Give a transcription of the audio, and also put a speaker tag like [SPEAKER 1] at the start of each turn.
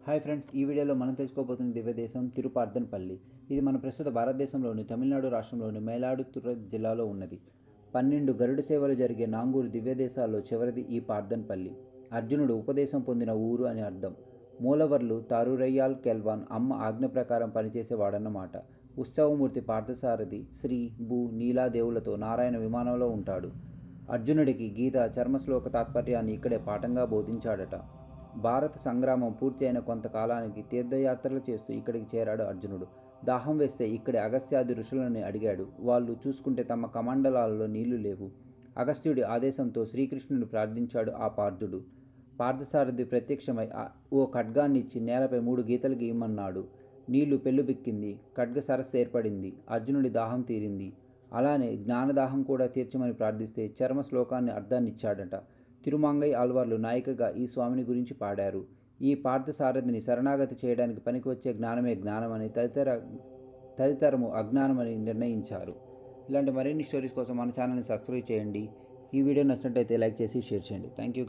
[SPEAKER 1] Hi friends, ఈ వీడియోలో మనం తెలుసుకోబోతున్న దివ్యదేశం తిరుపార్థన్పల్లి. ఇది మన ప్రస్తుత భారతదేశంలోని తమిళనాడు రాష్ట్రంలోని మయిలాడుతురై జిల్లాలో ఉన్నది. 12 గరుడ సేవలు జరిగే నాంగూరు దివ్యదేశాల్లో చివరిది ఈ పార్థన్పల్లి. అర్జునుడు ఉపదేశం పొందిన ఊరు అని అర్థం. మూలవర్లు తారురయ్యాల్ కెల్వాన్ అమ్మ ఆజ్ఞ ప్రకారం పనిచేసేవాడన్నమాట. ఉత్సవమూర్తి పార్థసారథి శ్రీ భూ నీలాదేవులతో నారాయణ విమానంలో ఉంటాడు. అర్జునుడికి గీత చర్మశ్లోక తాత్పర్యాన్ని ఇక్కడే పాఠంగా బోధించాడట. భారత సంగ్రామం పూర్తి అయిన కొంతకాలానికి తీర్థయాత్రలు చేస్తూ ఇక్కడికి చేరాడు అర్జునుడు. దాహం వేస్తే ఇక్కడి అగస్త్యాది ఋషులని అడిగాడు. వాళ్ళు చూసుకుంటే తమ కమండలాలలో నీళ్లు లేవు. అగస్త్యుడి ఆదేశంతో శ్రీకృష్ణుని ప్రార్థించాడు ఆ పార్థుడు. పార్థసారథి ప్రత్యక్షమై ఓ ఖడ్గాన్నిచ్చి నేలపై 3 గీతలు గీయమన్నాడు. నీళ్లు పెళ్ళుబిక్కింది. ఖడ్గ సరస్సు ఏర్పడింది. అర్జునుడి దాహం తీరింది. అలానే జ్ఞానదాహం కూడా తీర్చమని ప్రార్థిస్తే చర్మ శ్లోకాన్ని అర్థాన్నిచ్చాడట. తిరుమంగై ఆళ్వార్లు నాయికగా ఈ స్వామిని గురించి పాడారు. ఈ పార్థసారథిని శరణాగతి చేయడానికి పనికి వచ్చే జ్ఞానమే జ్ఞానమని, తదితరము అజ్ఞానమని నిర్ణయించారు. ఇలాంటి మరిన్ని స్టోరీస్ కోసం మన ఛానల్ని సబ్స్క్రైబ్ చేయండి. ఈ వీడియో నచ్చినట్లయితే లైక్ చేసి షేర్ చేయండి. Thank you.